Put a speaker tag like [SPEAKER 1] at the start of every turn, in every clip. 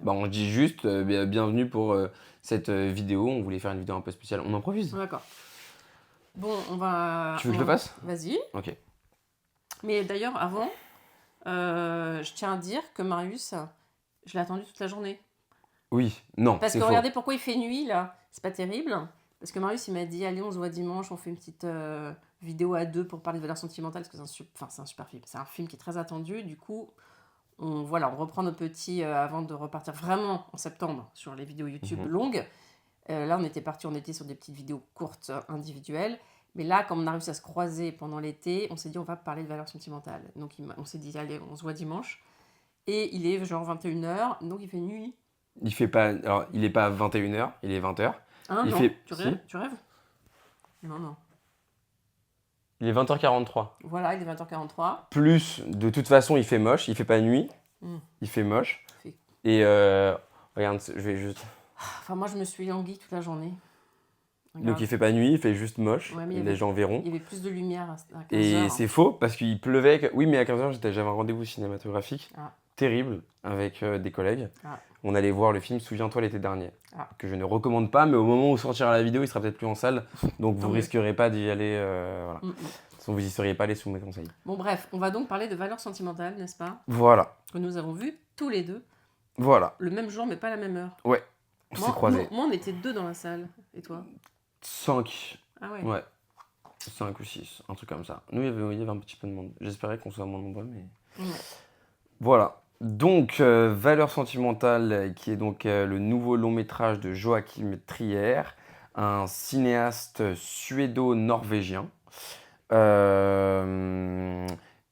[SPEAKER 1] Bah, on dit juste bienvenue pour cette vidéo. On voulait faire une vidéo un peu spéciale. On improvise.
[SPEAKER 2] D'accord. Bon, on va...
[SPEAKER 1] Tu veux que je le fasse?
[SPEAKER 2] Vas-y.
[SPEAKER 1] Ok.
[SPEAKER 2] Mais d'ailleurs, avant, je tiens à dire que Marius, je l'ai attendu toute la journée.
[SPEAKER 1] Oui, non,
[SPEAKER 2] Parce
[SPEAKER 1] c'est
[SPEAKER 2] que
[SPEAKER 1] faux.
[SPEAKER 2] regardez pourquoi il fait nuit, là. C'est pas terrible. Parce que Marius, il m'a dit, allez, on se voit dimanche, on fait une petite vidéo à deux pour parler de valeurs sentimentales, parce que c'est un super film. C'est un film qui est très attendu. Du coup, on reprend nos petits avant de repartir vraiment en septembre sur les vidéos YouTube longues. Là, on était parti, on était sur des petites vidéos courtes, individuelles. Mais là, comme on a réussi à se croiser pendant l'été, on s'est dit, on va parler de valeurs sentimentales. Donc, on s'est dit, allez, on se voit dimanche. Et il est genre 21h, donc il fait nuit.
[SPEAKER 1] Il fait pas. Alors, il est pas 21h, il est 20h.
[SPEAKER 2] Hein,
[SPEAKER 1] il
[SPEAKER 2] non,
[SPEAKER 1] fait.
[SPEAKER 2] tu
[SPEAKER 1] Si.
[SPEAKER 2] rêves, tu rêves. Non, non.
[SPEAKER 1] Il est 20h43.
[SPEAKER 2] Voilà, il est 20h43.
[SPEAKER 1] Plus, de toute façon, il fait moche. Il fait pas nuit.
[SPEAKER 2] Mm.
[SPEAKER 1] Il fait moche.
[SPEAKER 2] Il fait-
[SPEAKER 1] Et regarde, je vais juste.
[SPEAKER 2] Enfin, moi, je me suis languie toute la journée.
[SPEAKER 1] Donc,
[SPEAKER 2] Regarde.
[SPEAKER 1] il fait pas nuit, il fait juste moche.
[SPEAKER 2] Ouais, mais
[SPEAKER 1] Les gens verront.
[SPEAKER 2] Il y avait plus de lumière à 15h.
[SPEAKER 1] Et c'est faux parce qu'il pleuvait. Oui, mais à 15h, j'avais un rendez-vous cinématographique terrible avec des collègues. On allait voir le film Souviens-toi l'été dernier, que je ne recommande pas, mais au moment où sortira la vidéo, il sera peut-être plus en salle, donc vous risquerez pas d'y aller. Voilà. Vous n'y seriez pas allé sous mes conseils.
[SPEAKER 2] Bon, bref, on va donc parler de valeurs sentimentales, n'est-ce pas?
[SPEAKER 1] Voilà.
[SPEAKER 2] Que nous avons vu tous les deux.
[SPEAKER 1] Voilà.
[SPEAKER 2] Le même jour, mais pas la même heure.
[SPEAKER 1] Ouais, on s'est croisés.
[SPEAKER 2] Moi, on était 2 dans la salle. Et toi?
[SPEAKER 1] 5.
[SPEAKER 2] Ah ouais.
[SPEAKER 1] Ouais. 5 ou 6, un truc comme ça. Nous, il y avait un petit peu de monde. J'espérais qu'on soit moins nombreux, mais.
[SPEAKER 2] Ouais.
[SPEAKER 1] Voilà. Donc, Valeurs sentimentales, qui est donc le nouveau long métrage de Joachim Trier, un cinéaste suédo-norvégien.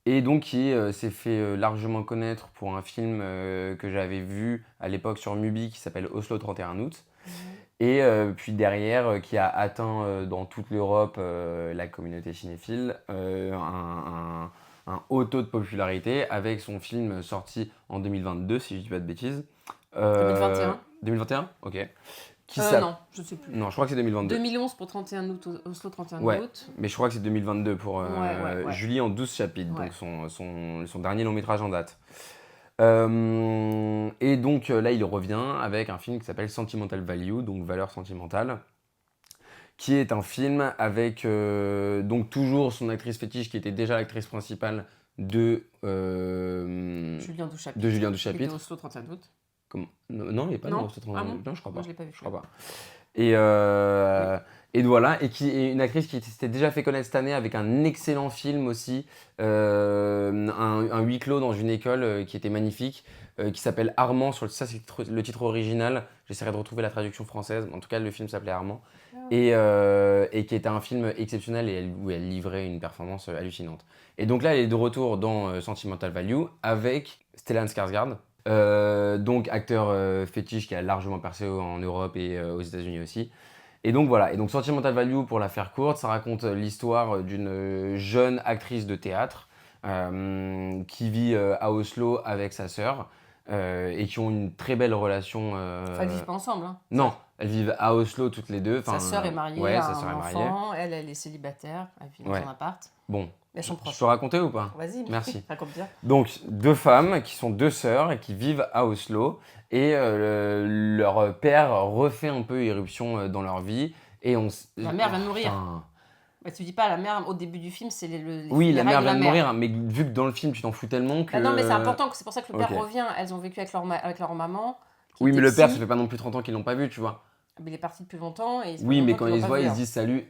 [SPEAKER 1] Et donc qui s'est fait largement connaître pour un film que j'avais vu à l'époque sur Mubi qui s'appelle Oslo 31 août. Et puis derrière, qui a atteint dans toute l'Europe la communauté cinéphile, un haut taux de popularité avec son film sorti en 2022, si je dis pas de bêtises.
[SPEAKER 2] 2021.
[SPEAKER 1] 2021 Ok.
[SPEAKER 2] Non, je sais plus.
[SPEAKER 1] Non, je crois que c'est 2022.
[SPEAKER 2] 2011 pour 31 août, Oslo 31 août.
[SPEAKER 1] Mais je crois que c'est 2022 pour
[SPEAKER 2] Ouais.
[SPEAKER 1] Julie en 12 chapitres, donc son dernier long métrage en date. Et donc là, il revient avec un film qui s'appelle Sentimental Value, donc valeur sentimentale, qui est un film avec donc toujours son actrice fétiche qui était déjà l'actrice principale de
[SPEAKER 2] Julien Douchapitre.
[SPEAKER 1] De Julien Douchapitre.
[SPEAKER 2] Qui était Oslo 31 août.
[SPEAKER 1] Non, il n'est pas dans Oslo 31 août. Non, je crois pas.
[SPEAKER 2] Moi, je l'ai pas vu.
[SPEAKER 1] Je crois pas. Et voilà, et qui est une actrice qui s'était déjà fait connaître cette année avec un excellent film aussi, un huis clos dans une école qui était magnifique, qui s'appelle Armand. Ça, c'est le titre original. J'essaierai de retrouver la traduction française. En tout cas, le film s'appelait Armand. Et qui était un film exceptionnel et où elle livrait une performance hallucinante. Et donc là, elle est de retour dans Sentimental Value avec Stellan Skarsgård. Donc acteur fétiche qui a largement percé en Europe et aux États-Unis aussi. Et donc voilà, et donc Sentimental Value, pour la faire courte, ça raconte l'histoire d'une jeune actrice de théâtre qui vit à Oslo avec sa sœur et qui ont une très belle relation.
[SPEAKER 2] Elles vivent pas ensemble. Hein.
[SPEAKER 1] Non, elles vivent à Oslo toutes les deux.
[SPEAKER 2] Sa sœur est mariée,
[SPEAKER 1] ouais,
[SPEAKER 2] a
[SPEAKER 1] sa sœur
[SPEAKER 2] un
[SPEAKER 1] est
[SPEAKER 2] enfant,
[SPEAKER 1] mariée.
[SPEAKER 2] elle est célibataire, elle vit dans son appart.
[SPEAKER 1] Bon,
[SPEAKER 2] Elles sont proches.
[SPEAKER 1] je peux raconter ou pas?
[SPEAKER 2] Vas-y,
[SPEAKER 1] merci.
[SPEAKER 2] Raconte bien.
[SPEAKER 1] Donc, 2 femmes qui sont 2 sœurs et qui vivent à Oslo. Et leur père refait un peu irruption dans leur vie. Et
[SPEAKER 2] la mère vient de mourir. Bah, tu dis pas la mère, au début du film, c'est
[SPEAKER 1] oui, la mère vient de mourir, mais vu que dans le film, tu t'en fous tellement que...
[SPEAKER 2] non, mais c'est important, c'est pour ça que le père revient. Elles ont vécu avec leur maman.
[SPEAKER 1] Oui, mais le père, ça fait pas non plus 30 ans qu'ils l'ont pas vu, tu vois.
[SPEAKER 2] Mais il est parti depuis longtemps. Et
[SPEAKER 1] oui, mais quand ils se voient, ils se disent salut.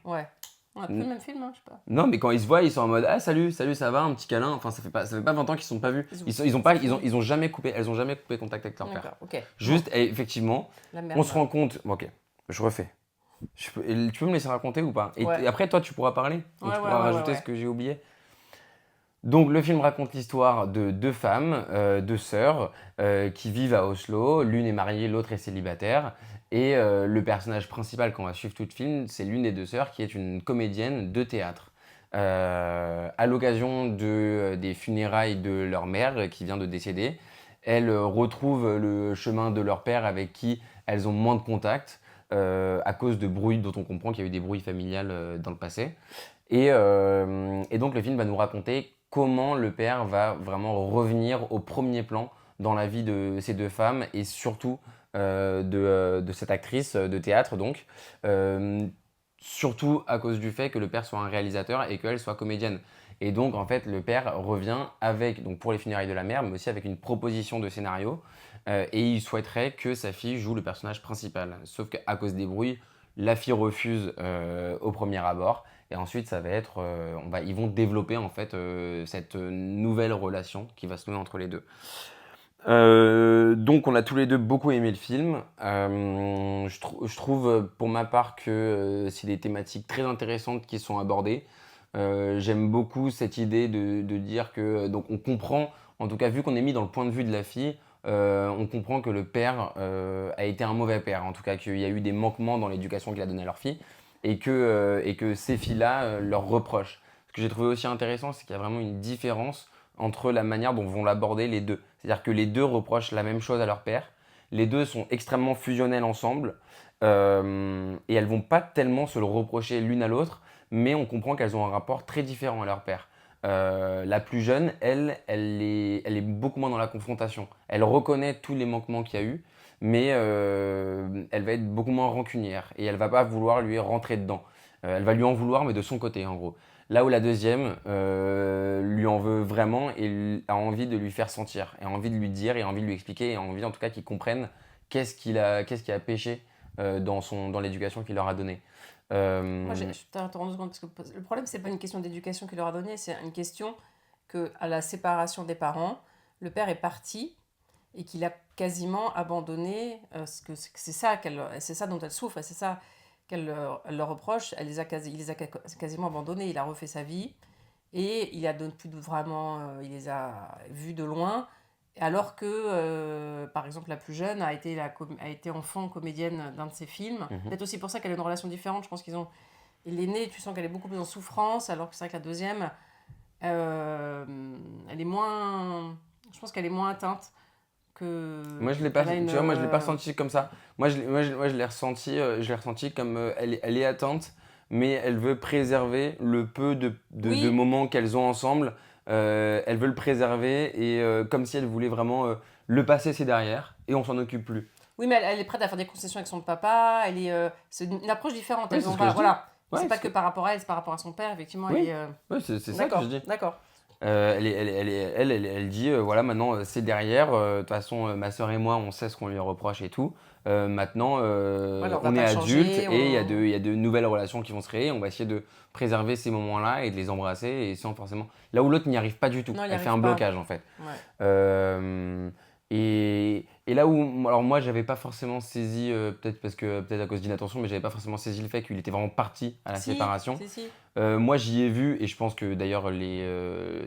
[SPEAKER 2] Ouais. On a plus le même film, hein, je sais pas.
[SPEAKER 1] Non, mais quand ils se voient, ils sont en mode ah salut, ça va, un petit câlin. Enfin, ça fait pas 20 ans qu'ils se sont pas vus. Ils ont jamais coupé, elles ont jamais coupé contact avec leur père.
[SPEAKER 2] Okay.
[SPEAKER 1] Juste, et effectivement, on se rend compte. Ok, je refais. Tu peux me laisser raconter ou pas? Et après, toi, tu pourras parler. Donc, tu pourras rajouter ce que j'ai oublié. Donc, le film raconte l'histoire de 2 femmes, 2 sœurs, qui vivent à Oslo. L'une est mariée, l'autre est célibataire. Et le personnage principal qu'on va suivre tout le film, c'est l'une des 2 sœurs qui est une comédienne de théâtre. À l'occasion des funérailles de leur mère qui vient de décéder, elles retrouvent le chemin de leur père avec qui elles ont moins de contact à cause de bruits dont on comprend qu'il y a eu des bruits familiales dans le passé. Et donc le film va nous raconter comment le père va vraiment revenir au premier plan dans la vie de ces deux femmes et surtout de cette actrice de théâtre donc. Euh, Surtout à cause du fait que le père soit un réalisateur et qu'elle soit comédienne. Et donc en fait le père revient avec, donc pour les funérailles de la mère, mais aussi avec une proposition de scénario et il souhaiterait que sa fille joue le personnage principal. Sauf qu'à cause des brouilles, la fille refuse au premier abord et ensuite ça va être, ils vont développer en fait cette nouvelle relation qui va se nouer entre les deux. Donc on a tous les deux beaucoup aimé le film. Je trouve pour ma part que c'est des thématiques très intéressantes qui sont abordées. J'aime beaucoup cette idée de dire que donc on comprend, en tout cas vu qu'on est mis dans le point de vue de la fille, on comprend que le père a été un mauvais père, en tout cas qu'il y a eu des manquements dans l'éducation qu'il a donnée à leur fille et que ces filles-là leur reprochent. Ce que j'ai trouvé aussi intéressant, c'est qu'il y a vraiment une différence entre la manière dont vont l'aborder les deux. C'est-à-dire que les deux reprochent la même chose à leur père. Les deux sont extrêmement fusionnelles ensemble et elles vont pas tellement se le reprocher l'une à l'autre, mais on comprend qu'elles ont un rapport très différent à leur père. La plus jeune, elle est beaucoup moins dans la confrontation. Elle reconnaît tous les manquements qu'il y a eu, mais elle va être beaucoup moins rancunière et elle va pas vouloir lui rentrer dedans. Elle va lui en vouloir, mais de son côté en gros. Là où la deuxième lui en veut vraiment et a envie de lui faire sentir, et a envie de lui dire, et a envie de lui expliquer, et a envie en tout cas qu'il comprenne qu'est-ce qui a péché dans l'éducation qu'il leur a donnée.
[SPEAKER 2] Moi,
[SPEAKER 1] Euh,
[SPEAKER 2] je t'interromps 2 secondes parce que le problème, c'est pas une question d'éducation qu'il leur a donnée, c'est une question que à la séparation des parents, le père est parti et qu'il a quasiment abandonné c'est ça dont elle souffre et c'est ça elle leur reproche. Il les a quasiment abandonnés. Il a refait sa vie et il a donné plus vraiment, il les a vus de loin. Alors que, par exemple, la plus jeune a été enfant comédienne d'un de ses films.
[SPEAKER 1] mhm.
[SPEAKER 2] Peut-être aussi pour ça qu'elle a une relation différente. Je pense qu'ils ont. L'aînée, tu sens qu'elle est beaucoup plus en souffrance, alors que c'est vrai que la deuxième, euh, elle est moins. Je pense qu'elle est moins atteinte que.
[SPEAKER 1] Moi je l'ai pas,
[SPEAKER 2] Elle a
[SPEAKER 1] tu
[SPEAKER 2] une.
[SPEAKER 1] vois, moi je l'ai pas ressenti comme ça. Moi, je l'ai ressenti comme elle est attente, mais elle veut préserver le peu de
[SPEAKER 2] Oui,
[SPEAKER 1] moments qu'elles ont ensemble. Elle veut le préserver et comme si elle voulait vraiment le passé c'est derrière et on s'en occupe plus.
[SPEAKER 2] oui, mais elle est prête à faire des concessions avec son papa. C'est une approche différente.
[SPEAKER 1] Oui,
[SPEAKER 2] Elles
[SPEAKER 1] c'est
[SPEAKER 2] ont
[SPEAKER 1] ce que
[SPEAKER 2] pas.
[SPEAKER 1] je dis.
[SPEAKER 2] Voilà. C'est
[SPEAKER 1] Ouais,
[SPEAKER 2] pas que par rapport à elle, c'est par rapport à son père. Effectivement, elle
[SPEAKER 1] oui,
[SPEAKER 2] est.
[SPEAKER 1] ouais, c'est ça que je
[SPEAKER 2] D'accord,
[SPEAKER 1] dis.
[SPEAKER 2] d'accord.
[SPEAKER 1] Elle dit voilà, maintenant c'est derrière. De toute façon, ma soeur et moi, on sait ce qu'on lui reproche et tout. Maintenant,
[SPEAKER 2] Voilà, on va
[SPEAKER 1] on est
[SPEAKER 2] pas
[SPEAKER 1] adultes
[SPEAKER 2] changer.
[SPEAKER 1] et il y a de nouvelles relations qui vont se créer. On va essayer de préserver ces moments-là et de les embrasser et sans forcément. Là où l'autre n'y arrive pas du tout.
[SPEAKER 2] Non, il n'y
[SPEAKER 1] Elle fait
[SPEAKER 2] arrive
[SPEAKER 1] un
[SPEAKER 2] pas.
[SPEAKER 1] blocage en fait.
[SPEAKER 2] Ouais.
[SPEAKER 1] Euh, et là où, alors moi, j'avais pas forcément saisi, peut-être à cause d'inattention, mais j'avais pas forcément saisi le fait qu'il était vraiment parti à la
[SPEAKER 2] Si,
[SPEAKER 1] séparation.
[SPEAKER 2] si, si.
[SPEAKER 1] Moi, j'y ai vu, et je pense que d'ailleurs,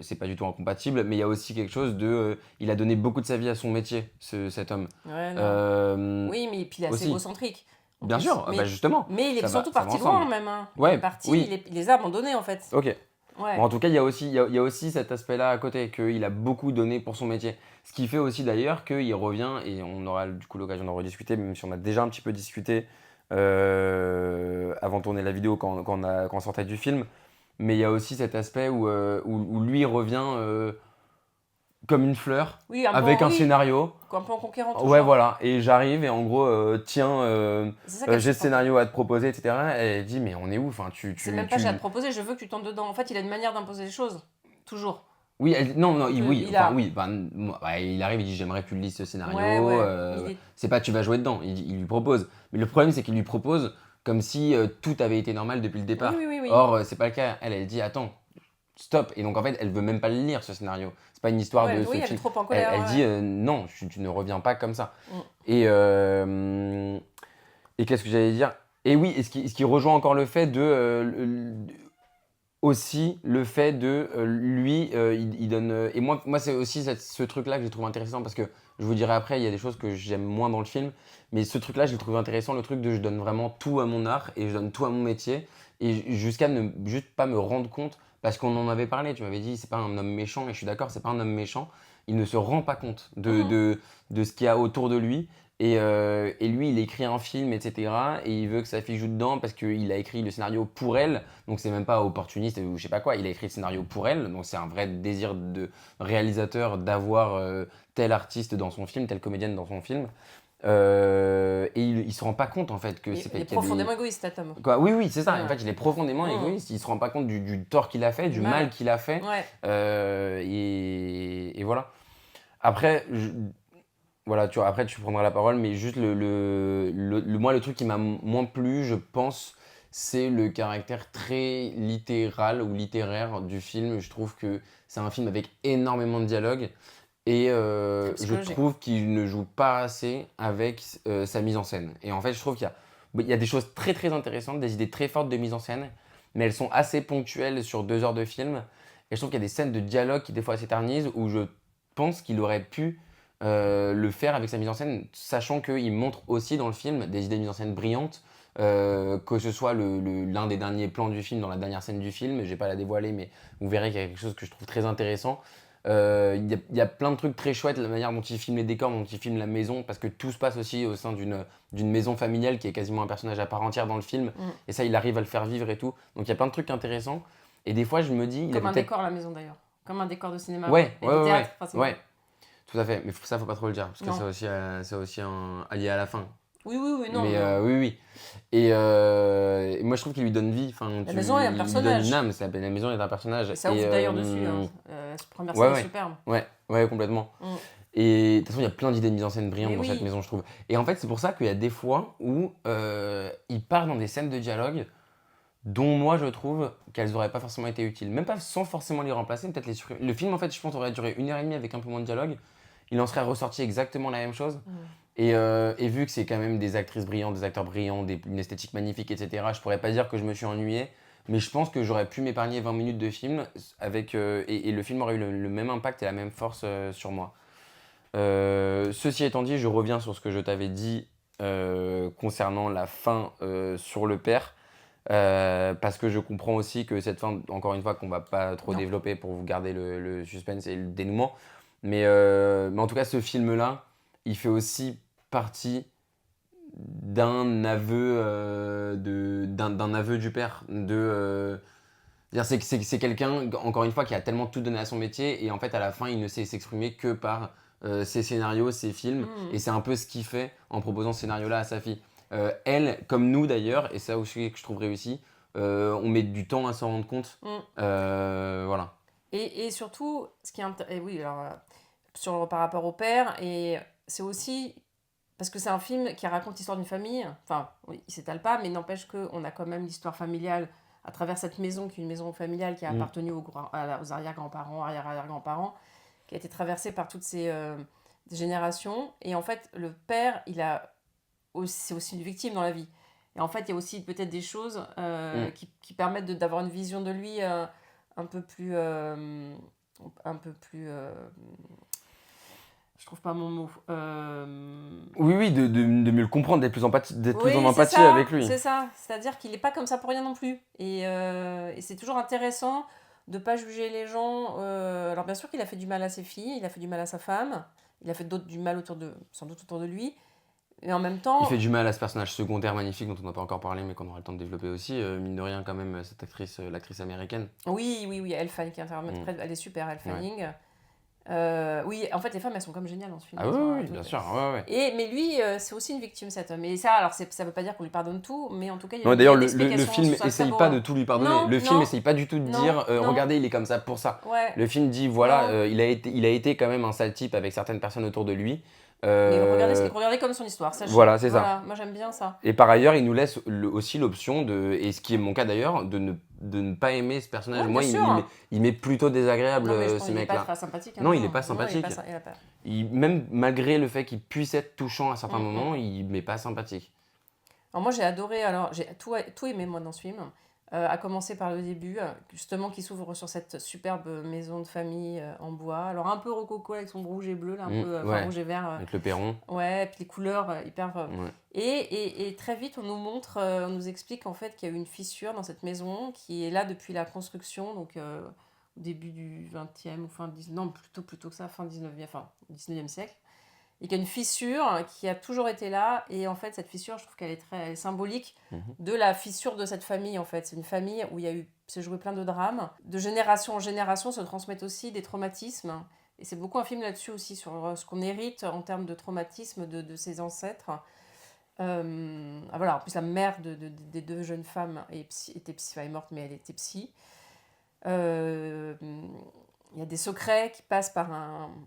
[SPEAKER 1] c'est pas du tout incompatible, mais il y a aussi quelque chose de. Il a donné beaucoup de sa vie à son métier, cet homme.
[SPEAKER 2] Ouais, non.
[SPEAKER 1] Euh,
[SPEAKER 2] Oui, mais puis il est assez
[SPEAKER 1] Aussi.
[SPEAKER 2] égocentrique, en
[SPEAKER 1] Bien
[SPEAKER 2] plus.
[SPEAKER 1] sûr, bah justement,
[SPEAKER 2] Mais il est surtout
[SPEAKER 1] ça va
[SPEAKER 2] parti loin,
[SPEAKER 1] ensemble.
[SPEAKER 2] même. Hein. Il est
[SPEAKER 1] Ouais,
[SPEAKER 2] parti,
[SPEAKER 1] oui,
[SPEAKER 2] il les a abandonnés, en fait.
[SPEAKER 1] ok.
[SPEAKER 2] Ouais.
[SPEAKER 1] Bon, en tout cas, il y a aussi cet aspect-là à côté, qu'il a beaucoup donné pour son métier. Ce qui fait aussi d'ailleurs qu'il revient, et on aura du coup l'occasion d'en rediscuter, même si on a déjà un petit peu discuté avant de tourner la vidéo quand on sortait du film. Mais il y a aussi cet aspect où lui revient comme une fleur,
[SPEAKER 2] Oui, un peu
[SPEAKER 1] avec un
[SPEAKER 2] oui,
[SPEAKER 1] scénario.
[SPEAKER 2] un peu en conquérant,
[SPEAKER 1] Ouais,
[SPEAKER 2] toujours.
[SPEAKER 1] voilà. Et j'arrive et en gros, tiens,
[SPEAKER 2] C'est ça qu'elle
[SPEAKER 1] j'ai ce
[SPEAKER 2] supporte.
[SPEAKER 1] scénario à te proposer, etc. Et elle dit, mais on est où? Enfin,
[SPEAKER 2] C'est même pas j'ai à te proposer, je veux que tu tentes dedans. En fait, il a une manière d'imposer les choses. Toujours.
[SPEAKER 1] Oui, non, non, oui,
[SPEAKER 2] Il
[SPEAKER 1] enfin
[SPEAKER 2] a.
[SPEAKER 1] oui, il arrive, il dit j'aimerais que tu lises ce
[SPEAKER 2] Ouais,
[SPEAKER 1] scénario,
[SPEAKER 2] ouais. Il est.
[SPEAKER 1] c'est pas tu vas jouer dedans, il lui propose. Mais le problème c'est qu'il lui propose comme si tout avait été normal depuis le
[SPEAKER 2] Oui,
[SPEAKER 1] départ.
[SPEAKER 2] oui, oui, oui.
[SPEAKER 1] Or, c'est pas le cas, elle dit attends, stop. Et donc en fait, elle veut même pas le lire ce scénario. C'est pas une histoire de
[SPEAKER 2] Ouais,
[SPEAKER 1] ce
[SPEAKER 2] oui, elle est
[SPEAKER 1] film.
[SPEAKER 2] trop en colère.
[SPEAKER 1] Elle
[SPEAKER 2] Ouais,
[SPEAKER 1] dit
[SPEAKER 2] ouais.
[SPEAKER 1] non, tu ne reviens pas comme ça.
[SPEAKER 2] Mm.
[SPEAKER 1] Et, euh, et qu'est-ce que j'allais dire? Et oui, ce qui rejoint encore le fait de aussi le fait de lui, il donne. Et moi c'est aussi ce truc-là que j'ai trouvé intéressant parce que je vous dirai après, il y a des choses que j'aime moins dans le film, mais ce truc-là, je l'ai trouvé intéressant, le truc de je donne vraiment tout à mon art et je donne tout à mon métier, et jusqu'à ne juste pas me rendre compte, parce qu'on en avait parlé, tu m'avais dit, c'est pas un homme méchant, et je suis d'accord, c'est pas un homme méchant, il ne se rend pas compte
[SPEAKER 2] Mhm.
[SPEAKER 1] de ce qu'il y a autour de lui. Et lui, il écrit un film, etc. Et il veut que sa fille joue dedans parce qu'il a écrit le scénario pour elle. Donc c'est même pas opportuniste ou je sais pas quoi. Il a écrit le scénario pour elle. Donc c'est un vrai désir de réalisateur d'avoir tel artiste dans son film, telle comédienne dans son film. Et il se rend pas compte en fait que c'est
[SPEAKER 2] Il est
[SPEAKER 1] qu'il y a des...
[SPEAKER 2] profondément égoïste, cet homme.
[SPEAKER 1] Quoi, oui, c'est ça.
[SPEAKER 2] Ouais.
[SPEAKER 1] En fait, il est profondément égoïste. Il se rend pas compte du tort qu'il a fait, du mal qu'il a fait.
[SPEAKER 2] Ouais.
[SPEAKER 1] Et voilà. Après, voilà, après tu prendras la parole, mais juste moi, le truc qui m'a moins plu, je pense, c'est le caractère très littéral ou littéraire du film. Je trouve que c'est un film avec énormément de dialogue et je trouve qu'il ne joue pas assez avec sa mise en scène. Et en fait, je trouve qu'il y a des choses très très intéressantes, des idées très fortes de mise en scène, mais elles sont assez ponctuelles sur 2 heures de film. Et je trouve qu'il y a des scènes de dialogue qui des fois s'éternisent où je pense qu'il aurait pu le faire avec sa mise en scène, sachant qu'il montre aussi dans le film des idées de mise en scène brillantes, que ce soit l'un des derniers plans du film, dans la dernière scène du film, je vais pas la dévoiler, mais vous verrez qu'il y a quelque chose que je trouve très intéressant. Il y a plein de trucs très chouettes, la manière dont il filme les décors, dont il filme la maison, parce que tout se passe aussi au sein d'une maison familiale qui est quasiment un personnage à part entière dans le film, et ça, il arrive à le faire vivre et tout. Donc il y a plein de trucs intéressants, et des fois, je me dis...
[SPEAKER 2] Comme un décor, la maison d'ailleurs. Comme un décor de cinéma.
[SPEAKER 1] Ouais,
[SPEAKER 2] et de théâtre,
[SPEAKER 1] ouais. Tout à fait, mais ça faut pas trop le dire, parce que
[SPEAKER 2] Non.
[SPEAKER 1] c'est aussi lié à la fin.
[SPEAKER 2] Oui, non.
[SPEAKER 1] Mais
[SPEAKER 2] non.
[SPEAKER 1] oui. Et moi je trouve qu'il lui donne vie.
[SPEAKER 2] La maison est un personnage.
[SPEAKER 1] Il lui donne une âme, la maison est un personnage.
[SPEAKER 2] Et ça ouvre d'ailleurs dessus. Cette première scène est superbe.
[SPEAKER 1] Ouais, complètement. Et de toute façon, il y a plein d'idées de mise en scène brillantes dans cette maison, je trouve. Et en fait, c'est pour ça qu'il y a des fois où il part dans des scènes de dialogue dont moi je trouve qu'elles n'auraient pas forcément été utiles. Même pas sans forcément les remplacer, peut-être les supprimer. Le film, en fait, je pense, aurait duré 1h30 avec un peu moins de dialogue. Il en serait ressorti exactement la même chose. Et vu que c'est quand même des actrices brillantes, des acteurs brillants, une esthétique magnifique, etc., je pourrais pas dire que je me suis ennuyé, mais je pense que j'aurais pu m'épargner 20 minutes de film et le film aurait eu le même impact et la même force sur moi. Ceci étant dit, je reviens sur ce que je t'avais dit concernant la fin sur le père. Parce que je comprends aussi que cette fin, encore une fois, qu'on va pas trop développer pour vous garder le suspense et le dénouement. Mais en tout cas, ce film-là, il fait aussi partie d'un aveu, d'un aveu du père. C'est quelqu'un, encore une fois, qui a tellement tout donné à son métier et en fait, à la fin, il ne sait s'exprimer que par ses scénarios, ses films. Et c'est un peu ce qu'il fait en proposant ce scénario-là à sa fille. Elle, comme nous d'ailleurs, et ça aussi que je trouve réussi, on met du temps à s'en rendre compte. Voilà.
[SPEAKER 2] Et surtout, ce qui est oui, alors, par rapport au père, et c'est aussi parce que c'est un film qui raconte l'histoire d'une famille. Enfin, oui, il s'étale pas, mais n'empêche qu'on a quand même l'histoire familiale à travers cette maison, qui est une maison familiale qui a appartenu aux arrière-grands-parents, arrière-arrière-grands-parents, qui a été traversée par toutes ces générations. Et en fait, le père, c'est aussi une victime dans la vie. Et en fait, il y a aussi peut-être des choses qui permettent d'avoir une vision de lui un peu plus... je trouve pas mon mot.
[SPEAKER 1] Oui, de mieux le comprendre, d'être plus en empathie
[SPEAKER 2] ça,
[SPEAKER 1] avec lui.
[SPEAKER 2] C'est ça, c'est-à-dire qu'il n'est pas comme ça pour rien non plus. Et c'est toujours intéressant de ne pas juger les gens. Alors bien sûr qu'il a fait du mal à ses filles, il a fait du mal à sa femme, il a fait du mal sans doute autour de lui. Et en même temps...
[SPEAKER 1] Il fait du mal à ce personnage secondaire magnifique dont on n'a pas encore parlé mais qu'on aura le temps de développer aussi. Mine de rien quand même, cette actrice, l'actrice américaine.
[SPEAKER 2] Oui, Elle Fanning, elle est super, Elle Fanning. Oui, en fait, les femmes, elles sont comme géniales dans ce film.
[SPEAKER 1] Ah oui, bien sûr. Ouais.
[SPEAKER 2] Mais lui, c'est aussi une victime, cet homme. Et ça, alors, ça veut pas dire qu'on lui pardonne tout, mais en tout cas, il y a
[SPEAKER 1] d'ailleurs,
[SPEAKER 2] une
[SPEAKER 1] le
[SPEAKER 2] explication
[SPEAKER 1] film essaye pas de tout lui pardonner. Le film essaye pas du tout de dire regardez, il est comme ça pour ça.
[SPEAKER 2] Ouais.
[SPEAKER 1] Le film dit voilà, il a été quand même un sale type avec certaines personnes autour de lui.
[SPEAKER 2] Mais regardez comme son histoire. Sachez.
[SPEAKER 1] Voilà, c'est ça.
[SPEAKER 2] Moi, j'aime bien ça.
[SPEAKER 1] Et par ailleurs, il nous laisse aussi l'option et ce qui est mon cas d'ailleurs, de ne pas aimer ce personnage.
[SPEAKER 2] Ouais,
[SPEAKER 1] moi, il m'est plutôt désagréable, ce mec-là.
[SPEAKER 2] Il n'est pas très sympathique.
[SPEAKER 1] Non, il n'est pas sympathique. Même malgré le fait qu'il puisse être touchant à certains moments, il m'est pas sympathique.
[SPEAKER 2] Alors moi, j'ai adoré, j'ai tout aimé moi dans ce film. À commencer par le début, justement, qui s'ouvre sur cette superbe maison de famille en bois. Alors un peu rococo avec son rouge et bleu, là, rouge et vert.
[SPEAKER 1] Avec le perron.
[SPEAKER 2] Ouais, puis les couleurs hyper... Et très vite, on nous montre, on nous explique en fait qu'il y a eu une fissure dans cette maison qui est là depuis la construction, donc au début du 20e ou fin 19e, non, plutôt que ça, fin 19e siècle. et qu'il y a une fissure qui a toujours été là. Et en fait, cette fissure, je trouve qu'elle est elle est symbolique
[SPEAKER 1] Mhm.
[SPEAKER 2] de la fissure de cette famille, en fait. C'est une famille où il y a eu, s'est joué plein de drames. De génération en génération se transmettent aussi des traumatismes. Et c'est beaucoup un film là-dessus aussi, sur ce qu'on hérite en termes de traumatisme de ses ancêtres. Voilà, en plus, la mère des 2 jeunes femmes est morte, mais elle était psy. Il y a des secrets qui passent par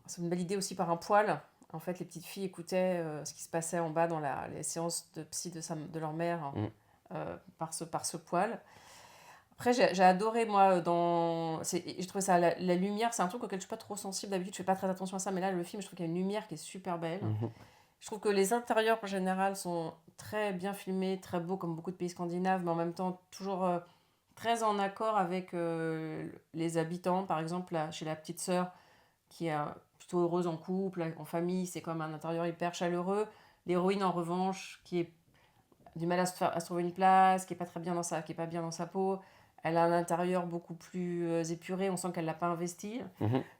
[SPEAKER 2] c'est une belle idée aussi, par un poil. En fait, les petites filles écoutaient ce qui se passait en bas dans les séances de psy de leur mère par ce poil. Après, j'ai adoré, moi, j'ai trouvé ça, la lumière, c'est un truc auquel je suis pas trop sensible d'habitude, je fais pas très attention à ça, mais là, le film, je trouve qu'il y a une lumière qui est super belle. Je trouve que les intérieurs, en général, sont très bien filmés, très beaux, comme beaucoup de pays scandinaves, mais en même temps, toujours très en accord avec les habitants. Par exemple, chez la petite sœur, qui est plutôt heureuse en couple, en famille, c'est comme un intérieur hyper chaleureux. L'héroïne, en revanche, qui est du mal à se trouver une place, qui est pas très bien qui est pas bien dans sa peau, elle a un intérieur beaucoup plus épuré, on sent qu'elle l'a pas investi.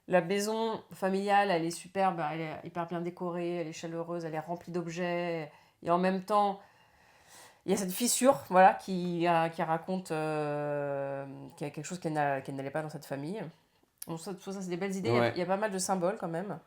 [SPEAKER 2] La maison familiale, elle est superbe, elle est hyper bien décorée, elle est chaleureuse, elle est remplie d'objets. Et en même temps, il y a cette fissure, voilà, qui raconte qu'il y a quelque chose qu'elle n'allait pas dans cette famille. Donc ça, tout ça, c'est des belles idées.
[SPEAKER 1] Ouais.
[SPEAKER 2] Il y a pas mal de symboles quand même.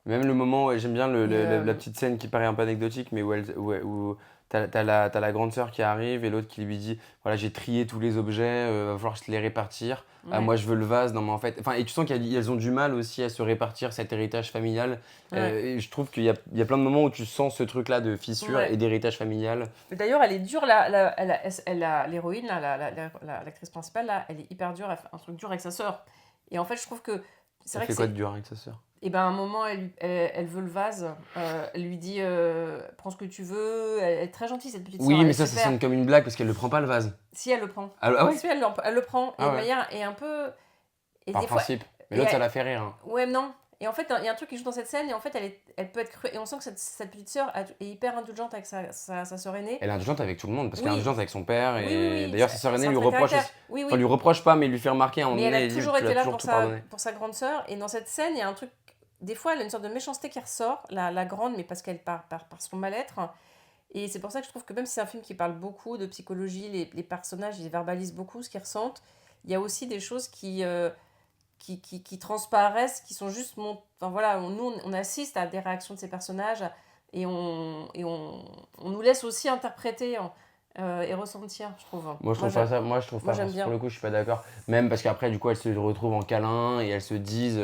[SPEAKER 1] Même le moment, ouais, j'aime bien
[SPEAKER 2] Et,
[SPEAKER 1] la petite scène qui paraît un peu anecdotique, mais où t'as la grande sœur qui arrive et l'autre qui lui dit, voilà, j'ai trié tous les objets, va falloir les répartir. Ah,
[SPEAKER 2] ouais,
[SPEAKER 1] moi, je veux le vase. Non, mais en fait, enfin, et tu sens qu'elles ont du mal aussi à se répartir cet héritage familial.
[SPEAKER 2] ouais,
[SPEAKER 1] Et je trouve il y a plein de moments où tu sens ce truc-là de fissure
[SPEAKER 2] ouais.
[SPEAKER 1] et d'héritage familial.
[SPEAKER 2] D'ailleurs, elle est dure, l'héroïne, l'actrice principale, là, elle est hyper dure, elle fait un truc dur avec sa sœur. Et en fait, je trouve que c'est
[SPEAKER 1] Elle
[SPEAKER 2] vrai que
[SPEAKER 1] fait quoi de dur avec sa sœur?
[SPEAKER 2] Et ben à un moment, elle veut le vase. Elle lui dit prends ce que tu veux. Elle est très gentille, cette petite sœur.
[SPEAKER 1] Oui,
[SPEAKER 2] Elle
[SPEAKER 1] mais
[SPEAKER 2] est
[SPEAKER 1] ça
[SPEAKER 2] super.
[SPEAKER 1] sonne comme une blague parce qu'elle le prend pas le vase.
[SPEAKER 2] Si elle le prend.
[SPEAKER 1] Ah ouais?
[SPEAKER 2] Si elle le prend. Et
[SPEAKER 1] Ah
[SPEAKER 2] de
[SPEAKER 1] ouais.
[SPEAKER 2] manière. Et un peu. Et
[SPEAKER 1] Par
[SPEAKER 2] des fois.
[SPEAKER 1] principe. Mais
[SPEAKER 2] Et
[SPEAKER 1] l'autre, ça la fait rire, hein.
[SPEAKER 2] Ouais, non. Et en fait, il y a un truc qui joue dans cette scène. Et en fait, elle peut être cruelle. Et on sent que cette petite sœur est hyper indulgente avec sa sœur aînée.
[SPEAKER 1] Elle est indulgente avec tout le monde, parce qu'elle est
[SPEAKER 2] Oui.
[SPEAKER 1] indulgente avec son père.
[SPEAKER 2] Oui,
[SPEAKER 1] Et
[SPEAKER 2] oui, oui.
[SPEAKER 1] d'ailleurs, sa sœur aînée
[SPEAKER 2] C'est un
[SPEAKER 1] lui
[SPEAKER 2] trait de
[SPEAKER 1] reproche
[SPEAKER 2] caractère.
[SPEAKER 1] aussi.
[SPEAKER 2] Oui,
[SPEAKER 1] Enfin,
[SPEAKER 2] oui.
[SPEAKER 1] lui reproche pas, mais lui fait remarquer à un moment
[SPEAKER 2] Mais elle
[SPEAKER 1] donné,
[SPEAKER 2] a
[SPEAKER 1] il dit,
[SPEAKER 2] toujours
[SPEAKER 1] tu
[SPEAKER 2] été
[SPEAKER 1] l'as
[SPEAKER 2] là
[SPEAKER 1] toujours tout pardonné.
[SPEAKER 2] pour sa grande sœur. Et dans cette scène, il y a un truc. Des fois, elle a une sorte de méchanceté qui ressort, la grande, mais parce qu'elle par son mal-être. Et c'est pour ça que je trouve que même si c'est un film qui parle beaucoup de psychologie, les personnages, ils verbalisent beaucoup ce qu'ils ressentent, il y a aussi des choses qui transparaissent, qui sont juste... Enfin voilà, nous, on assiste à des réactions de ces personnages et on nous laisse aussi interpréter et ressentir, je trouve.
[SPEAKER 1] Moi, je trouve pas ça. Moi, je trouve
[SPEAKER 2] moi,
[SPEAKER 1] pas.
[SPEAKER 2] j'aime
[SPEAKER 1] Pour
[SPEAKER 2] bien.
[SPEAKER 1] le coup, je suis pas d'accord. Même parce qu'après, du coup, elles se retrouvent en câlin et elles se disent.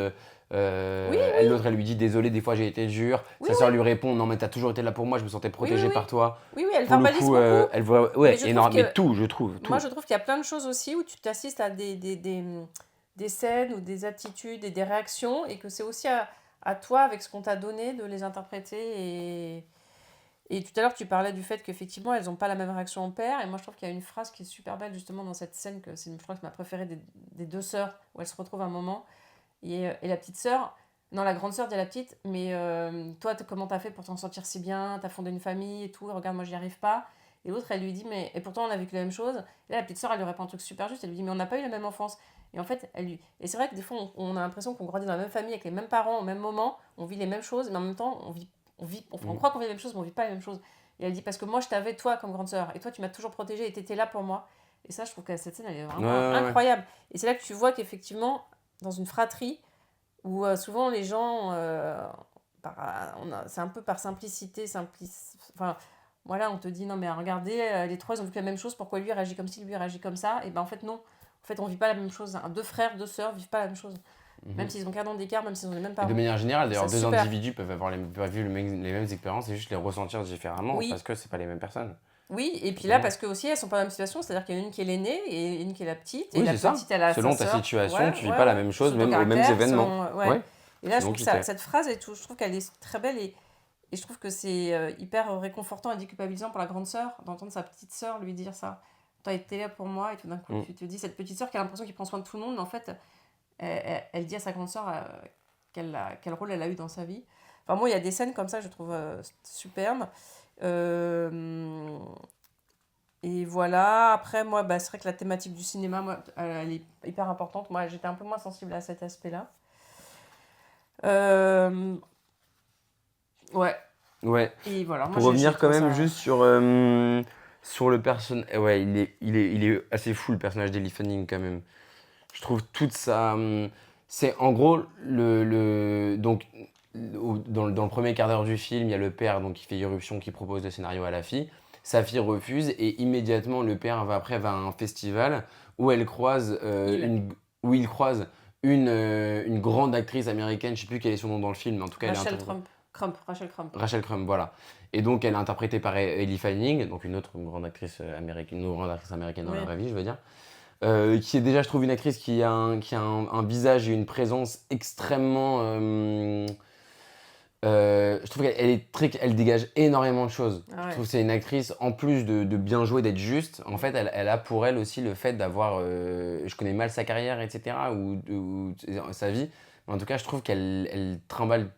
[SPEAKER 2] Oui,
[SPEAKER 1] L'autre, elle lui dit désolé, des fois j'ai été dure.
[SPEAKER 2] oui,
[SPEAKER 1] Sa sœur lui répond non, mais t'as toujours été là pour moi, je me sentais
[SPEAKER 2] oui,
[SPEAKER 1] protégée par toi.
[SPEAKER 2] oui, oui, elle
[SPEAKER 1] Pour le
[SPEAKER 2] verbalise
[SPEAKER 1] coup,
[SPEAKER 2] beaucoup.
[SPEAKER 1] elle voit.
[SPEAKER 2] Mais
[SPEAKER 1] Ouais,
[SPEAKER 2] je trouve
[SPEAKER 1] énorme.
[SPEAKER 2] que
[SPEAKER 1] Mais tout, je trouve. Tout.
[SPEAKER 2] Moi, je trouve qu'il y a plein de choses aussi où tu t'assistes à des scènes ou des attitudes et des réactions et que c'est aussi à toi, avec ce qu'on t'a donné, de les interpréter. Et tout à l'heure, tu parlais du fait qu'effectivement, elles n'ont pas la même réaction en père. Et moi, je trouve qu'il y a une phrase qui est super belle justement dans cette scène, je crois que c'est ma préférée des 2 sœurs, où elles se retrouvent un moment. Et la petite sœur, non, la grande sœur dit à la petite, mais toi, comment t'as fait pour t'en sortir si bien? T'as fondé une famille et tout, regarde, moi, j'y arrive pas. Et l'autre, elle lui dit, mais. Et pourtant, on a vécu la même chose. Et là, la petite sœur, elle lui répond un truc super juste. Elle lui dit, mais on n'a pas eu la même enfance. Et en fait, Et c'est vrai que des fois, on a l'impression qu'on grandit dans la même famille, avec les mêmes parents, au même moment, on vit les mêmes choses, mais en même temps, on croit qu'on vit les mêmes choses, mais on vit pas les mêmes choses. Et elle dit, parce que moi, je t'avais, toi, comme grande sœur, et toi, tu m'as toujours protégée, et t'étais là pour moi. Et ça, je trouve que cette scène, elle est vraiment
[SPEAKER 1] Ouais.
[SPEAKER 2] incroyable. Et c'est là que tu vois qu'effectivement, dans une fratrie, où souvent les gens, c'est un peu par simplicité, enfin, voilà, on te dit, non, mais regardez, les 3, ils ont vu la même chose, pourquoi lui réagit comme ci, lui réagit comme ça? Et ben en fait, non. En fait, on vit pas la même chose. 2 frères, 2 sœurs vivent pas la même chose. Même s'ils ont 40 ans d'écart, même s'ils ont les mêmes
[SPEAKER 1] Et
[SPEAKER 2] parents.
[SPEAKER 1] de manière générale, d'ailleurs,
[SPEAKER 2] C'est
[SPEAKER 1] 2
[SPEAKER 2] super.
[SPEAKER 1] individus peuvent vivre les mêmes expériences et juste les ressentir différemment
[SPEAKER 2] Oui.
[SPEAKER 1] parce que c'est pas les mêmes personnes.
[SPEAKER 2] Oui, et puis là, parce que aussi, elles sont pas dans la même situation, c'est-à-dire qu'il y en a une qui est l'aînée et une qui est la petite. Et
[SPEAKER 1] Oui,
[SPEAKER 2] la
[SPEAKER 1] c'est ça.
[SPEAKER 2] petite, elle a
[SPEAKER 1] Selon
[SPEAKER 2] sa
[SPEAKER 1] ta
[SPEAKER 2] sœur.
[SPEAKER 1] situation,
[SPEAKER 2] Ouais,
[SPEAKER 1] tu vis
[SPEAKER 2] ouais,
[SPEAKER 1] pas la
[SPEAKER 2] ouais.
[SPEAKER 1] même chose,
[SPEAKER 2] Selon
[SPEAKER 1] même
[SPEAKER 2] ton
[SPEAKER 1] aux mêmes
[SPEAKER 2] caractère,
[SPEAKER 1] événements.
[SPEAKER 2] ouais.
[SPEAKER 1] Ouais.
[SPEAKER 2] Et là, je
[SPEAKER 1] Selon
[SPEAKER 2] trouve
[SPEAKER 1] qui t'es.
[SPEAKER 2] cette phrase et tout, je trouve qu'elle est très belle et je trouve que c'est hyper réconfortant et déculpabilisant pour la grande sœur d'entendre sa petite sœur lui dire ça. Toi, été là pour moi et tout d'un coup, tu te dis, cette petite sœur qui a l'impression qu'il prend soin de tout le monde, mais en fait, elle dit à sa grande sœur quel rôle elle a eu dans sa vie. Enfin, moi, il y a des scènes comme ça, je trouve superbes. Et voilà, après, moi, c'est vrai que la thématique du cinéma, moi, elle est hyper importante. Moi, j'étais un peu moins sensible à cet aspect-là. Ouais.
[SPEAKER 1] Ouais.
[SPEAKER 2] Et voilà, moi
[SPEAKER 1] Pour
[SPEAKER 2] j'ai
[SPEAKER 1] revenir quand
[SPEAKER 2] trouvé
[SPEAKER 1] même
[SPEAKER 2] ça.
[SPEAKER 1] juste sur le personnage. Ouais, il est assez fou le personnage d'Ellie Fanning quand même. Je trouve toute sa. C'est en gros donc dans le premier quart d'heure du film, il y a le père donc qui fait irruption, qui propose le scénario à la fille. Sa fille refuse et immédiatement le père va à un festival où elle croise
[SPEAKER 2] Il,
[SPEAKER 1] où il croise une grande actrice américaine. Je sais plus quel est son nom dans le film, mais en tout cas elle est
[SPEAKER 2] Rachel Crump.
[SPEAKER 1] Rachel Crumb, voilà. Et donc, elle est interprétée par Ellie Fanning, donc une autre grande actrice américaine, une grande actrice américaine dans la
[SPEAKER 2] Oui.
[SPEAKER 1] vraie vie, je veux dire. Qui est déjà, je trouve, une actrice qui a un visage et une présence extrêmement. Je trouve elle dégage énormément de choses.
[SPEAKER 2] Ah
[SPEAKER 1] Je
[SPEAKER 2] ouais.
[SPEAKER 1] trouve que c'est une actrice, en plus de bien jouer, d'être juste, en fait, elle a pour elle aussi le fait d'avoir. Je connais mal sa carrière, etc., ou sa vie, mais en tout cas, je trouve qu'elle trimballe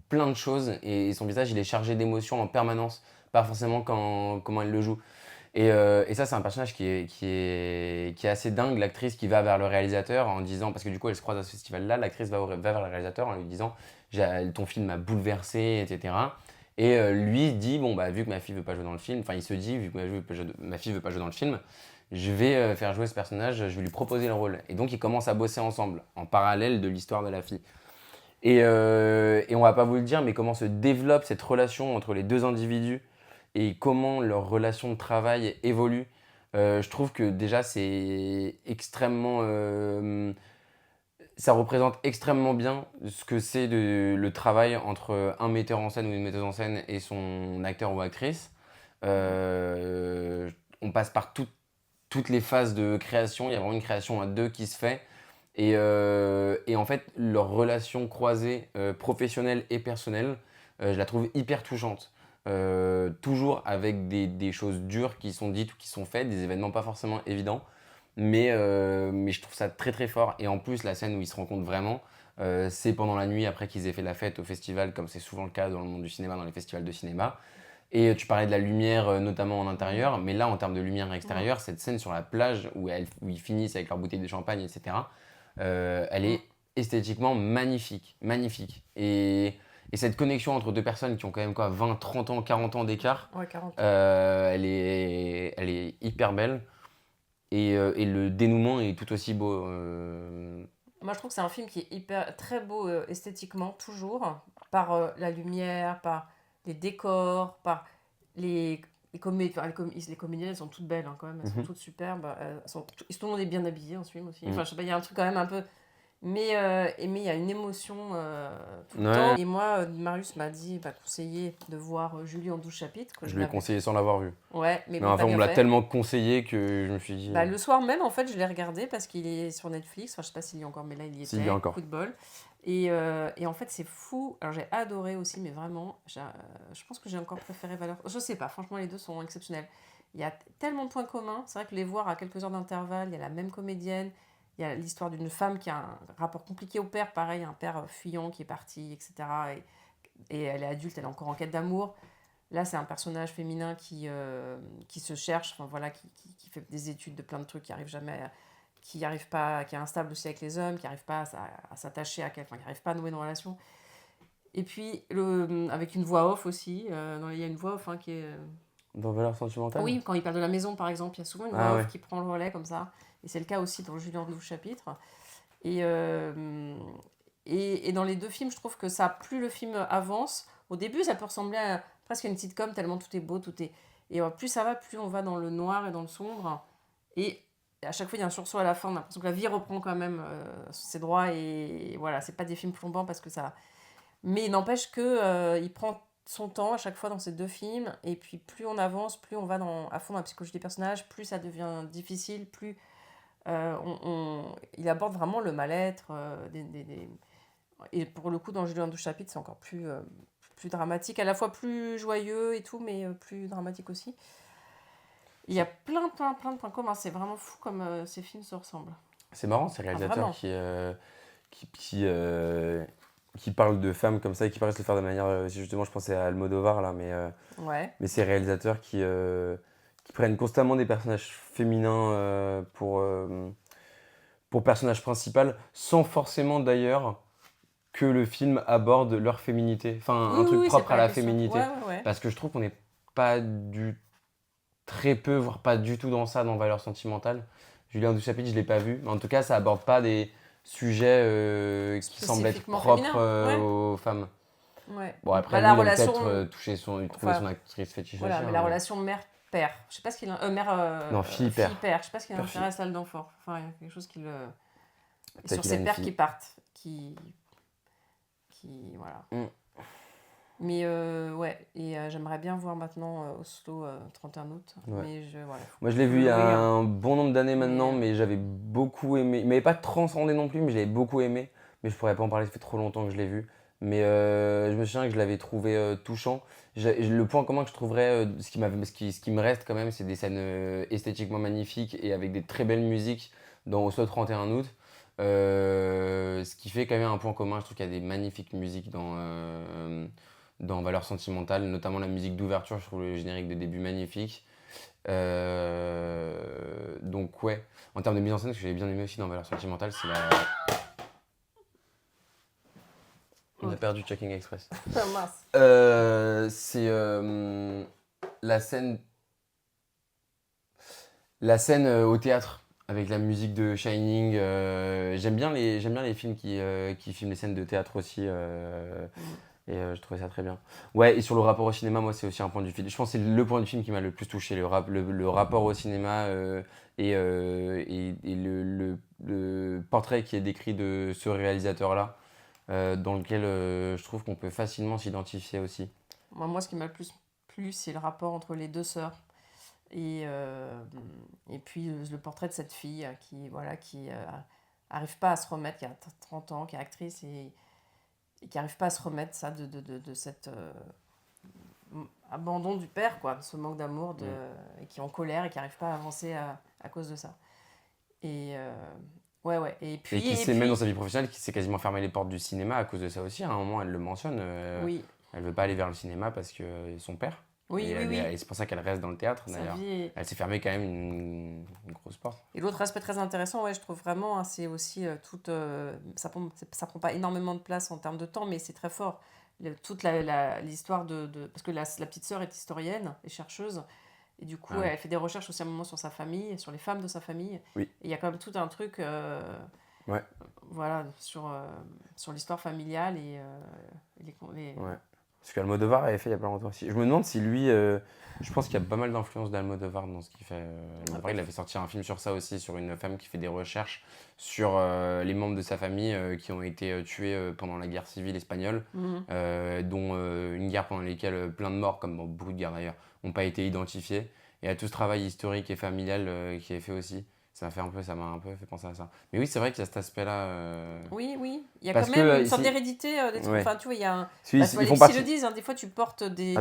[SPEAKER 1] plein de choses et son visage, il est chargé d'émotions en permanence, pas forcément comment elle le joue. Et ça, c'est un personnage qui est assez dingue. L'actrice qui va vers le réalisateur en disant, parce que du coup, elle se croise à ce festival-là, l'actrice va vers le réalisateur en lui disant, ton film m'a bouleversé, etc. Et lui dit, bon, bah, vu que ma fille veut pas jouer dans le film, enfin, il se dit, vu que ma fille veut pas jouer dans le film, je vais faire jouer ce personnage, je vais lui proposer le rôle. Et donc, ils commencent à bosser ensemble, en parallèle de l'histoire de la fille. Et on va pas vous le dire, mais comment se développe cette relation entre les deux individus et comment leur relation de travail évolue. Je trouve que déjà, c'est extrêmement. Ça représente extrêmement bien ce que c'est le travail entre un metteur en scène ou une metteuse en scène et son acteur ou actrice. Euh, on passe par toutes les phases de création. Il y a vraiment une création à deux qui se fait. Et en fait, leur relation croisée, professionnelle et personnelle, je la trouve hyper touchante. Toujours avec des choses dures qui sont dites ou qui sont faites, des événements pas forcément évidents, mais je trouve ça très très fort. Et en plus, la scène où ils se rencontrent vraiment, c'est pendant la nuit après qu'ils aient fait la fête au festival, comme c'est souvent le cas dans le monde du cinéma, dans les festivals de cinéma. Et tu parlais de la lumière, notamment en intérieur, mais là, en termes de lumière
[SPEAKER 2] Mm.
[SPEAKER 1] extérieure, cette scène sur la plage où ils finissent avec leur bouteille de champagne, etc., elle
[SPEAKER 2] Mm.
[SPEAKER 1] est esthétiquement magnifique, magnifique. Et cette connexion entre deux personnes qui ont quand même quoi, 20, 30 ans, 40 ans d'écart,
[SPEAKER 2] Ouais, 40.
[SPEAKER 1] elle est hyper belle. Et le dénouement est tout aussi beau.
[SPEAKER 2] Moi, je trouve que c'est un film qui est hyper, très beau esthétiquement, toujours, par la lumière, par les décors, par les comédiennes, elles sont toutes belles hein, quand même, elles sont
[SPEAKER 1] Mhm.
[SPEAKER 2] toutes superbes. Tout le monde est bien habillé en ce film aussi.
[SPEAKER 1] Mhm.
[SPEAKER 2] Enfin, je sais pas, il y a un truc quand même un peu. Mais il y a une émotion tout le temps.
[SPEAKER 1] Ouais,
[SPEAKER 2] Et moi, Marius m'a conseillé de voir Julie en 12 chapitres, que
[SPEAKER 1] je
[SPEAKER 2] je
[SPEAKER 1] lui ai
[SPEAKER 2] n'avais.
[SPEAKER 1] conseillé sans l'avoir vu.
[SPEAKER 2] Ouais, mais
[SPEAKER 1] Mais
[SPEAKER 2] bon, t'as
[SPEAKER 1] enfin, on me
[SPEAKER 2] bien
[SPEAKER 1] l'a
[SPEAKER 2] fait.
[SPEAKER 1] tellement conseillé que je me suis dit,
[SPEAKER 2] Le soir même, en fait, je l'ai regardé parce qu'il est sur Netflix. Enfin, je sais pas s'il y est encore, mais là, il y
[SPEAKER 1] s'il y a
[SPEAKER 2] était.
[SPEAKER 1] encore.
[SPEAKER 2] Coup de bol. Et en fait, c'est fou. Alors, j'ai adoré aussi, mais vraiment, je pense que j'ai encore préféré Valeur. Je sais pas, franchement, les deux sont exceptionnels. Il y a tellement de points communs. C'est vrai que les voir à quelques heures d'intervalle, il y a la même comédienne. Il y a l'histoire d'une femme qui a un rapport compliqué au père, pareil, un père fuyant qui est parti, etc. Et elle est adulte, elle est encore en quête d'amour. Là, c'est un personnage féminin qui se cherche, enfin voilà, qui fait des études de plein de trucs, qui arrive jamais, qui arrive pas, qui est instable aussi avec les hommes, qui arrive pas à s'attacher à quelqu'un, qui arrive pas à nouer une relation. Et puis avec une voix off aussi, il y a une voix off hein, qui est.
[SPEAKER 1] Dans Valeur sentimentale.
[SPEAKER 2] Oui, quand il parle de la maison par exemple, il y a souvent une
[SPEAKER 1] Ah
[SPEAKER 2] voix
[SPEAKER 1] ouais.
[SPEAKER 2] off qui prend le relais comme ça. Et c'est le cas aussi dans Julien 12 chapitres. Et, euh, et dans les deux films, je trouve que ça, plus le film avance, au début, ça peut ressembler à presque à une sitcom, tellement tout est beau, tout est. Et plus ça va, plus on va dans le noir et dans le sombre. Et à chaque fois, il y a un sursaut à la fin. On a l'impression que la vie reprend quand même ses droits. Et voilà, c'est pas des films plombants parce que ça. Mais il n'empêche que il prend son temps à chaque fois dans ces deux films. Et puis, plus on avance, plus on va à fond dans la psychologie des personnages, plus ça devient difficile, plus il aborde vraiment le mal-être. Et pour le coup, dans Julien 12 chapitres, c'est encore plus dramatique, à la fois plus joyeux et tout, mais plus dramatique aussi. Il y a plein, plein, plein de points communs. C'est vraiment fou comme ces films se ressemblent.
[SPEAKER 1] C'est marrant, ces
[SPEAKER 2] Ah,
[SPEAKER 1] réalisateurs
[SPEAKER 2] vraiment.
[SPEAKER 1] qui parlent de femmes comme ça et qui paraissent le faire de manière. Justement, je pensais à Almodovar là,
[SPEAKER 2] Ouais.
[SPEAKER 1] mais ces réalisateurs qui prennent constamment des personnages féminins pour personnage principal, sans forcément d'ailleurs que le film aborde leur féminité. Enfin, un truc
[SPEAKER 2] Oui, c'est
[SPEAKER 1] propre
[SPEAKER 2] pas
[SPEAKER 1] à
[SPEAKER 2] la
[SPEAKER 1] la
[SPEAKER 2] question.
[SPEAKER 1] féminité.
[SPEAKER 2] Ouais.
[SPEAKER 1] Parce que je trouve qu'on n'est pas très peu, voire pas du tout dans ça, dans Valeurs sentimentales. Julien Duchapitre, je l'ai pas vu. Mais en tout cas, ça aborde pas des sujets qui semblent être
[SPEAKER 2] Spécifiquement
[SPEAKER 1] propres
[SPEAKER 2] féminin.
[SPEAKER 1] aux femmes.
[SPEAKER 2] Ouais.
[SPEAKER 1] Bon, après,
[SPEAKER 2] Bah,
[SPEAKER 1] lui,
[SPEAKER 2] la
[SPEAKER 1] il aime peut-être
[SPEAKER 2] relation.
[SPEAKER 1] trouver
[SPEAKER 2] Enfin,
[SPEAKER 1] son actrice fétiche
[SPEAKER 2] voilà,
[SPEAKER 1] aussi.
[SPEAKER 2] mais
[SPEAKER 1] Hein,
[SPEAKER 2] la
[SPEAKER 1] mais...
[SPEAKER 2] relation mère-père. Je sais pas ce qu'il. Mère.
[SPEAKER 1] Non, fille-père.
[SPEAKER 2] Fille-père. Je sais pas ce qu'il
[SPEAKER 1] Père-fille.
[SPEAKER 2] intéresse là-dedans fort. Enfin, il y a quelque chose qui le. Et
[SPEAKER 1] Peut-être
[SPEAKER 2] sur
[SPEAKER 1] qu'il a
[SPEAKER 2] ses
[SPEAKER 1] une
[SPEAKER 2] pères
[SPEAKER 1] fille.
[SPEAKER 2] qui partent. Voilà.
[SPEAKER 1] Mm.
[SPEAKER 2] Mais ouais, et j'aimerais bien voir maintenant Oslo 31 août.
[SPEAKER 1] Ouais.
[SPEAKER 2] Mais voilà.
[SPEAKER 1] Moi, je l'ai vu il y a
[SPEAKER 2] Oui, hein.
[SPEAKER 1] un bon nombre d'années maintenant,
[SPEAKER 2] Mais,
[SPEAKER 1] mais j'avais beaucoup aimé. Il m'avait pas transcendé non plus, mais je l'avais beaucoup aimé. Mais je pourrais pas en parler, ça fait trop longtemps que je l'ai vu. Mais je me souviens que je l'avais trouvé touchant. Le point commun que je trouverais, ce qui me reste quand même, c'est des scènes esthétiquement magnifiques et avec des très belles musiques dans Oslo 31 août. Ce qui fait quand même un point commun, je trouve qu'il y a des magnifiques musiques dans Valeurs sentimentales, notamment la musique d'ouverture, je trouve le générique de début magnifique. Donc ouais, en termes de mise en scène, ce que j'avais bien aimé aussi dans Valeurs sentimentales, c'est la... On a perdu Checking Express.
[SPEAKER 2] Ah, mince.
[SPEAKER 1] C'est la scène au théâtre avec la musique de Shining. J'aime bien les films qui filment les scènes de théâtre aussi. Et je trouvais ça très bien. Ouais, et sur le rapport au cinéma, moi, c'est aussi un point du film. Je pense que c'est le point du film qui m'a le plus touché, le rapport au cinéma et le portrait qui est décrit de ce réalisateur-là, dans lequel je trouve qu'on peut facilement s'identifier aussi.
[SPEAKER 2] Moi, ce qui m'a le plus plu, c'est le rapport entre les deux sœurs. Et puis le portrait de cette fille qui arrive pas à se remettre, qui a 30 ans, qui est actrice et qui arrive pas à se remettre ça de cet abandon du père, quoi, ce manque d'amour, et qui est en colère et qui arrive pas à avancer à cause de ça. Et ouais. Et
[SPEAKER 1] qui sait, même dans sa vie professionnelle, qui s'est quasiment fermé les portes du cinéma à cause de ça aussi. À un moment, elle le mentionne.
[SPEAKER 2] oui.
[SPEAKER 1] Elle veut pas aller vers le cinéma parce que son père.
[SPEAKER 2] Oui.
[SPEAKER 1] Et c'est pour ça qu'elle reste dans le théâtre, d'ailleurs.
[SPEAKER 2] Est...
[SPEAKER 1] Elle s'est fermée quand même une grosse porte.
[SPEAKER 2] Et l'autre aspect très intéressant, je trouve vraiment, hein, c'est aussi ça prend pas énormément de place en termes de temps, mais c'est très fort. Toute l'histoire parce que la petite sœur est historienne et chercheuse, et du coup, elle fait des recherches aussi à un moment sur sa famille, sur les femmes de sa famille.
[SPEAKER 1] Oui.
[SPEAKER 2] Et il y a quand même tout un truc voilà, sur l'histoire familiale et les...
[SPEAKER 1] Ouais. Parce qu'Almodovar avait fait il y a pas longtemps aussi. Je me demande si lui, je pense qu'il y a pas mal d'influence d'Almodovar dans ce qu'il fait. Almodovar, il a fait sortir un film sur ça aussi, sur une femme qui fait des recherches sur les membres de sa famille qui ont été tués pendant la guerre civile espagnole, dont une guerre pendant laquelle plein de morts, comme dans beaucoup de guerres d'ailleurs, n'ont pas été identifiés. Et à tout ce travail historique et familial qui est fait aussi. Ça m'a un peu fait penser à ça. Mais oui, c'est vrai qu'il y a cet aspect-là.
[SPEAKER 2] Oui, il y a
[SPEAKER 1] Parce
[SPEAKER 2] quand même
[SPEAKER 1] que,
[SPEAKER 2] une sorte d'hérédité des trucs.
[SPEAKER 1] Ouais.
[SPEAKER 2] Enfin, tu vois, il y a un...
[SPEAKER 1] Ils
[SPEAKER 2] les
[SPEAKER 1] font
[SPEAKER 2] psy
[SPEAKER 1] partie...
[SPEAKER 2] le disent, hein, des fois tu portes des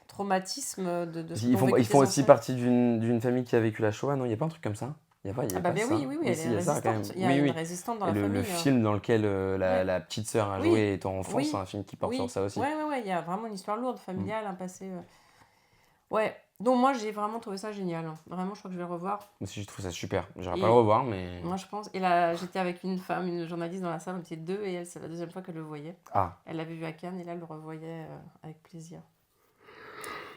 [SPEAKER 2] traumatismes de ce
[SPEAKER 1] Ils
[SPEAKER 2] qu'ont vécu
[SPEAKER 1] font
[SPEAKER 2] tes
[SPEAKER 1] aussi
[SPEAKER 2] ancêtres.
[SPEAKER 1] partie d'une famille qui a vécu la Shoah, non? Il n'y a pas un truc comme ça? Il y a
[SPEAKER 2] Ah bah
[SPEAKER 1] pas
[SPEAKER 2] ben
[SPEAKER 1] ça.
[SPEAKER 2] oui, elle
[SPEAKER 1] Si,
[SPEAKER 2] est
[SPEAKER 1] il y a ça, quand même.
[SPEAKER 2] résistante. Il y a une résistante dans la famille.
[SPEAKER 1] Le film dans lequel
[SPEAKER 2] Ouais.
[SPEAKER 1] la petite sœur a
[SPEAKER 2] Oui.
[SPEAKER 1] joué étant enfant,
[SPEAKER 2] Oui.
[SPEAKER 1] c'est un film qui porte
[SPEAKER 2] Oui.
[SPEAKER 1] sur ça aussi.
[SPEAKER 2] Ouais, il y a vraiment une histoire lourde, familiale, un passé. Ouais, donc moi j'ai vraiment trouvé ça génial. Vraiment, je crois que je vais le revoir.
[SPEAKER 1] Moi aussi, je trouve ça super. J'aurais
[SPEAKER 2] Et-
[SPEAKER 1] pas le revoir, mais.
[SPEAKER 2] Moi je pense. Et là, j'étais avec une femme, une journaliste dans la salle, on était deux, et elle, c'est la deuxième fois qu'elle le voyait.
[SPEAKER 1] Ah,
[SPEAKER 2] Elle l'avait vu à Cannes, et là, elle le revoyait avec plaisir.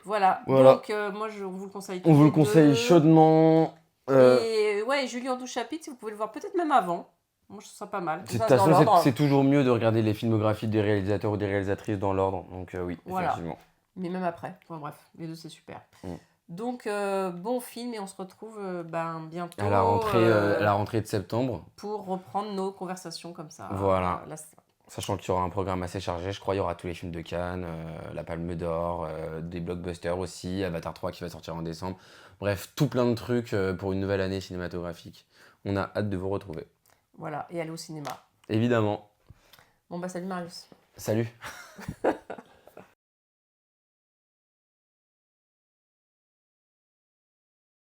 [SPEAKER 2] Voilà.
[SPEAKER 1] Voilà.
[SPEAKER 2] Donc moi on vous le conseille tous
[SPEAKER 1] on vous
[SPEAKER 2] les
[SPEAKER 1] le conseille
[SPEAKER 2] deux.
[SPEAKER 1] chaudement.
[SPEAKER 2] Et Julien Douchapitre, si vous pouvez le voir peut-être même avant. Moi je trouve ça pas mal.
[SPEAKER 1] De toute façon, c'est toujours mieux de regarder les filmographies des réalisateurs ou des réalisatrices dans l'ordre. Donc oui,
[SPEAKER 2] Voilà.
[SPEAKER 1] effectivement.
[SPEAKER 2] Mais même après. Enfin bref, les deux c'est super.
[SPEAKER 1] Mm.
[SPEAKER 2] Donc bon film, et on se retrouve bientôt
[SPEAKER 1] À la rentrée de septembre.
[SPEAKER 2] pour reprendre nos conversations comme ça.
[SPEAKER 1] Voilà. Sachant qu'il y aura un programme assez chargé, je crois, il y aura tous les films de Cannes, la Palme d'Or, des blockbusters aussi, Avatar 3 qui va sortir en décembre. Bref, tout plein de trucs pour une nouvelle année cinématographique. On a hâte de vous retrouver.
[SPEAKER 2] Voilà, et aller au cinéma.
[SPEAKER 1] Évidemment.
[SPEAKER 2] Bon bah salut Marius.
[SPEAKER 1] Salut.